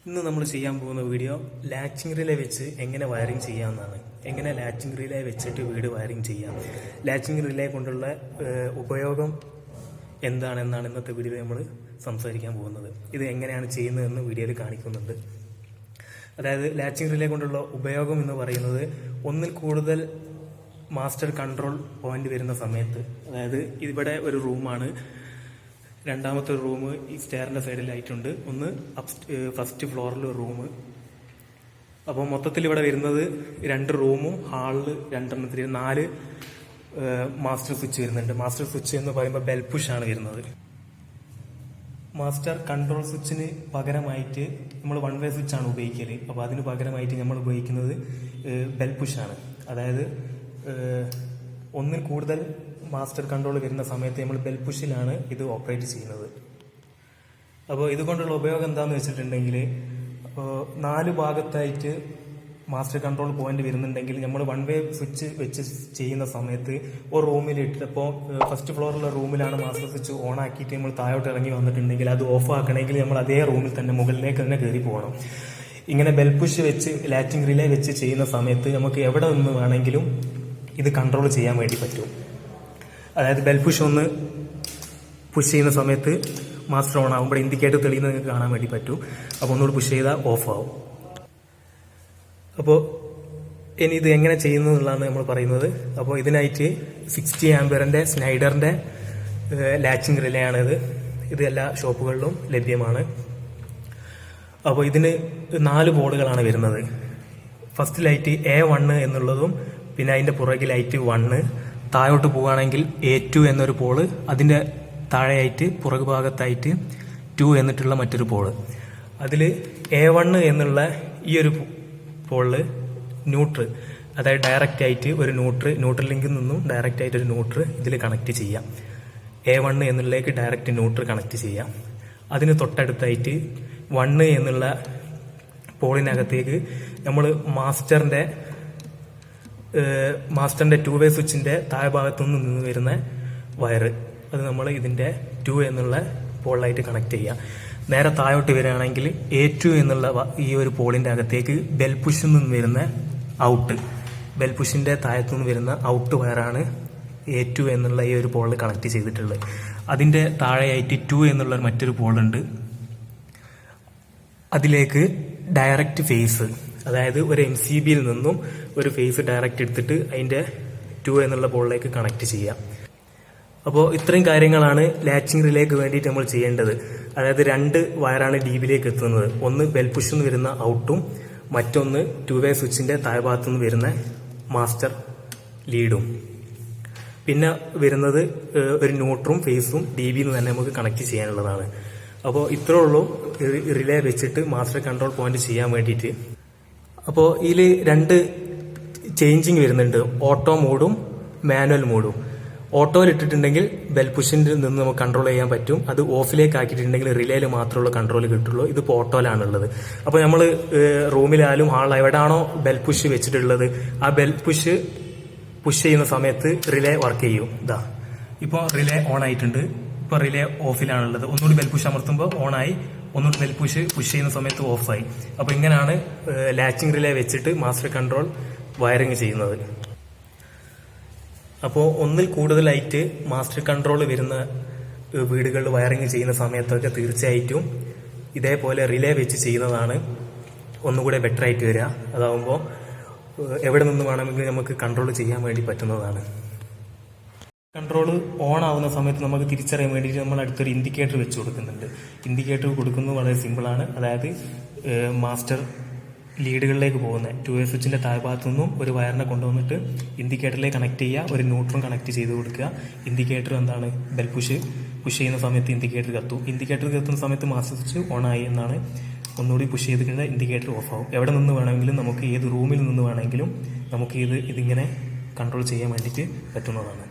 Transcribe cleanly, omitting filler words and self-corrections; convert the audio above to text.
ഇന്ന് നമ്മൾ ചെയ്യാൻ പോകുന്ന വീഡിയോ ലാച്ചിങ് റിലേ വെച്ച് എങ്ങനെ വയറിംഗ് ചെയ്യാമെന്നാണ്. എങ്ങനെ ലാച്ചിങ് റിലേ വെച്ചിട്ട് വീട് വയറിംഗ് ചെയ്യാം, ലാച്ചിങ് റിലേ കൊണ്ടുള്ള ഉപയോഗം എന്താണെന്നാണ് ഇന്നത്തെ വീഡിയോയിൽ നമ്മൾ സംസാരിക്കാൻ പോകുന്നത്. ഇത് എങ്ങനെയാണ് ചെയ്യുന്നതെന്ന് വീഡിയോയിൽ കാണിക്കുന്നുണ്ട്. അതായത് ലാച്ചിങ് റിലേ കൊണ്ടുള്ള ഉപയോഗം എന്ന് പറയുന്നത് ഒന്നിൽ കൂടുതൽ മാസ്റ്റർ കൺട്രോൾ പോയിന്റ് വരുന്ന സമയത്ത്, അതായത് ഇവിടെ ഒരു റൂമാണ്, രണ്ടാമത്തെ റൂം ഈ സ്റ്റെയറിന്റെ സൈഡിലായിട്ടുണ്ട്, ഒന്ന് ഫസ്റ്റ് ഫ്ലോറിൽ ഒരു റൂം. അപ്പോൾ മൊത്തത്തിൽ ഇവിടെ വരുന്നത് 2 റൂമും ഹാളിൽ 2 4 മാസ്റ്റർ സ്വിച്ച് വരുന്നുണ്ട്. മാസ്റ്റർ സ്വിച്ച് എന്ന് പറയുമ്പോൾ ബെൽ പുഷ് ആണ് വരുന്നത്. മാസ്റ്റർ കൺട്രോൾ സ്വിച്ചിന് പകരമായിട്ട് നമ്മൾ 1 വേ സ്വിച്ച് ആണ് ഉപയോഗിക്കല്. അപ്പോൾ അതിന് പകരമായിട്ട് നമ്മൾ ഉപയോഗിക്കുന്നത് ബെൽ പുഷ് ആണ്. അതായത് ഒന്നിൽ കൂടുതൽ മാസ്റ്റർ കൺട്രോൾ വരുന്ന സമയത്ത് നമ്മൾ ബെൽ പുഷിലാണ് ഇത് ഓപ്പറേറ്റ് ചെയ്യുന്നത്. അപ്പോൾ ഇതുകൊണ്ടുള്ള ഉപയോഗം എന്താണെന്ന് വെച്ചിട്ടുണ്ടെങ്കിൽ, 4 ഭാഗത്തായിട്ട് മാസ്റ്റർ കൺട്രോൾ പോയിന്റ് വരുന്നുണ്ടെങ്കിൽ നമ്മൾ 1 വേ സ്വിച്ച് വെച്ച് ചെയ്യുന്ന സമയത്ത് ഒരു റൂമിലിട്ട്, ഇപ്പോൾ ഫസ്റ്റ് ഫ്ലോറിലെ റൂമിലാണ് മാസ്റ്റർ സ്വിച്ച് ഓൺ ആക്കിയിട്ട് നമ്മൾ താഴോട്ട് ഇറങ്ങി വന്നിട്ടുണ്ടെങ്കിൽ അത് ഓഫ് ആക്കണമെങ്കിൽ നമ്മൾ അതേ റൂമിൽ തന്നെ മുകളിലേക്ക് തന്നെ കയറി പോകണം. ഇങ്ങനെ ബെൽ പുഷ് വെച്ച് ലാച്ചിങ് റിലേ വെച്ച് ചെയ്യുന്ന സമയത്ത് നമുക്ക് എവിടെ നിന്ന് വേണമെങ്കിലും ഇത് കൺട്രോൾ ചെയ്യാൻ വേണ്ടി പറ്റും. അതായത് ബെൽ പുഷ് ഒന്ന് പുഷ് ചെയ്യുന്ന സമയത്ത് മാസ്റ്റർ ഓൺ ആകുമ്പോൾ ഇൻഡിക്കേറ്റർ തെളിയുന്നത് നിങ്ങൾക്ക് കാണാൻ വേണ്ടി പറ്റും. അപ്പോൾ ഒന്നുകൂടി പുഷ് ചെയ്താൽ ഓഫ് ആവും. അപ്പോൾ ഇനി ഇത് എങ്ങനെ ചെയ്യുന്നു എന്നുള്ളതാണ് നമ്മൾ പറയുന്നത്. അപ്പോൾ ഇതിനായിട്ട് 60 ആംപിയറിന്റെ സ്നൈഡറിന്റെ ലാച്ചിങ് റിലേ ആണിത്. ഇത് എല്ലാ ഷോപ്പുകളിലും ലഭ്യമാണ്. അപ്പോൾ ഇതിന് 4 പോളുകളാണ് വരുന്നത്. ഫസ്റ്റ് ലൈറ്റ് A1 എന്നുള്ളതും, പിന്നെ അതിന്റെ പുറകിൽ ലൈറ്റ് 1, താഴോട്ട് പോവുകയാണെങ്കിൽ A2 എന്നൊരു പോള്, അതിന്റെ താഴെയായിട്ട് പുറകു ഭാഗത്തായിട്ട് 2 എന്നിട്ടുള്ള മറ്റൊരു പോള്. അതിൽ A1 എന്നുള്ള ഈ ഒരു പോളില് ന്യൂട്രൽ, അതായത് ഡയറക്റ്റ് ആയിട്ട് ഒരു ന്യൂട്രൽ ലിങ്കിൽ നിന്നും ഡയറക്റ്റ് ആയിട്ട് ഒരു ന്യൂട്രൽ ഇതിൽ കണക്ട് ചെയ്യാം. A1 എന്നുള്ളതിലേക്ക് ഡയറക്റ്റ് ന്യൂട്രൽ കണക്ട് ചെയ്യാം. അതിന് തൊട്ടടുത്തായിട്ട് 1 എന്നുള്ള പോളിനകത്തേക്ക് നമ്മൾ മാസ്റ്ററിന്റെ 2 വേ സ്വിച്ചിന്റെ താഴെ ഭാഗത്തു നിന്ന് വരുന്ന വയറ്, അത് നമ്മൾ ഇതിന്റെ 2 എന്നുള്ള പോളിലായിട്ട് കണക്ട് ചെയ്യാം. നേരെ താഴോട്ട് വരികയാണെങ്കിൽ A2 എന്നുള്ള ഈ ഒരു പോളിന്റെ അകത്തേക്ക് ബെൽ പുഷിൽ നിന്ന് വരുന്ന ഔട്ട്, ബെൽ പുഷിന്റെ താഴത്തു നിന്ന് വരുന്ന ഔട്ട് വയറാണ് A2 എന്നുള്ള ഈ ഒരു പോളിൽ കണക്ട് ചെയ്തിട്ടുള്ളത്. അതിന്റെ താഴെയായിട്ട് 2 എന്നുള്ള മറ്റൊരു പോളുണ്ട്. അതിലേക്ക് ഡയറക്റ്റ് ഫേസ്, അതായത് ഒരു MCBയിൽ നിന്നും ഒരു ഫേസ് ഡയറക്റ്റ് എടുത്തിട്ട് അതിന്റെ 2 എന്നുള്ള പോളിലേക്ക് കണക്ട് ചെയ്യാം. അപ്പോൾ ഇത്രയും കാര്യങ്ങളാണ് ലാച്ചിങ് റിലേക്ക് വേണ്ടിയിട്ട് നമ്മൾ ചെയ്യേണ്ടത്. അതായത് 2 വയറാണ് DBയിലേക്ക് എത്തുന്നത്. ഒന്ന് ബെൽ പുഷിൽ നിന്ന് വരുന്ന ഔട്ടും, മറ്റൊന്ന് 2 വേ സ്വിച്ചിന്റെ താഴ്ഭാഗത്തു നിന്ന് വരുന്ന മാസ്റ്റർ ലീഡും. പിന്നെ വരുന്നത് ഒരു ന്യൂട്രും ഫേസും DBയിൽ നിന്ന് തന്നെ നമുക്ക് കണക്ട് ചെയ്യാനുള്ളതാണ്. അപ്പോൾ ഇത്രേ ഉള്ളൂ റിലേ വെച്ചിട്ട് മാസ്റ്റർ കൺട്രോൾ പോയിന്റ് ചെയ്യാൻ വേണ്ടിയിട്ട്. അപ്പോൾ ഇതിൽ 2 ചേഞ്ചിങ് വരുന്നുണ്ട്, ഓട്ടോ മോഡും മാനുവൽ മോഡും. ഓട്ടോയിൽ ഇട്ടിട്ടുണ്ടെങ്കിൽ ബെൽ പുഷിന്റെ നിന്ന് നമുക്ക് കൺട്രോൾ ചെയ്യാൻ പറ്റും. അത് ഓഫിലേക്ക് ആക്കിയിട്ടുണ്ടെങ്കിൽ റിലേയിൽ മാത്രമുള്ള കൺട്രോൾ കിട്ടുള്ളൂ. ഇതിപ്പോൾ ഓട്ടോയിലാണുള്ളത്. അപ്പോൾ നമ്മൾ റൂമിലായാലും ഹാളിൽ എവിടെയാണോ ബെൽ പുഷ് വെച്ചിട്ടുള്ളത്, ആ ബെൽ പുഷ് ചെയ്യുന്ന സമയത്ത് റിലേ വർക്ക് ചെയ്യും. ഇതാ ഇപ്പോൾ റിലേ ഓൺ ആയിട്ടുണ്ട്. ഇപ്പോൾ റിലേ ഓഫിലാണുള്ളത്. ഒന്നുകൂടി ബെൽ പുഷ് അമർത്തുമ്പോൾ ഓണായി, ഒന്നുകൂടി ബെൽ പുഷ് ചെയ്യുന്ന സമയത്ത് ഓഫായി. അപ്പോൾ ഇങ്ങനെയാണ് ലാച്ചിങ് റിലേ വെച്ചിട്ട് മാസ്റ്റർ കൺട്രോൾ വയറിംഗ് ചെയ്യുന്നത്. അപ്പോൾ ഒന്നിൽ കൂടുതലായിട്ട് മാസ്റ്റർ കൺട്രോൾ വരുന്ന വീടുകളിൽ വയറിംഗ് ചെയ്യുന്ന സമയത്തൊക്കെ തീർച്ചയായിട്ടും ഇതേപോലെ റിലേ വെച്ച് ചെയ്യുന്നതാണ് ഒന്നുകൂടെ ബെറ്റർ ആയിട്ട് വരിക. അതാവുമ്പോൾ എവിടെ നിന്ന് വേണമെങ്കിലും നമുക്ക് കൺട്രോൾ ചെയ്യാൻ വേണ്ടി പറ്റുന്നതാണ്. കൺട്രോൾ ഓൺ ആവുന്ന സമയത്ത് നമുക്ക് തിരിച്ചറിയാൻ വേണ്ടിയിട്ട് നമ്മൾ അടുത്തൊരു ഇൻഡിക്കേറ്റർ വെച്ച് കൊടുക്കുന്നുണ്ട്. ഇൻഡിക്കേറ്റർ കൊടുക്കുന്നത് വളരെ സിമ്പിളാണ്. അതായത് മാസ്റ്റർ ലീഡുകളിലേക്ക് പോകുന്ന 2 വേ സ്വിച്ചിന്റെ താഴ്ഭാഗത്തു നിന്നും ഒരു വയറിനെ കൊണ്ടുവന്നിട്ട് ഇൻഡിക്കേറ്ററിലേക്ക് കണക്ട് ചെയ്യുക, ഒരു ന്യൂട്രും കണക്ട് ചെയ്ത് കൊടുക്കുക. ഇൻഡിക്കേറ്റർ എന്താണ്, ബെൽ പുഷ് ചെയ്യുന്ന സമയത്ത് ഇൻഡിക്കേറ്റർ കത്തും. ഇൻഡിക്കേറ്റർ കത്തുന്ന സമയത്ത് മാസ്റ്റർ സ്വിച്ച് ഓൺ ആയി എന്നാണ്. ഒന്നുകൂടി പുഷ് ചെയ്തിട്ട് ഇൻഡിക്കേറ്റർ ഓഫ് ആവും. എവിടെ നിന്ന് വേണമെങ്കിലും നമുക്ക്, ഏത് റൂമിൽ നിന്ന് വേണമെങ്കിലും നമുക്ക് ഇതിങ്ങനെ കൺട്രോൾ ചെയ്യാൻ വേണ്ടിയിട്ട് പറ്റുന്നതാണ്.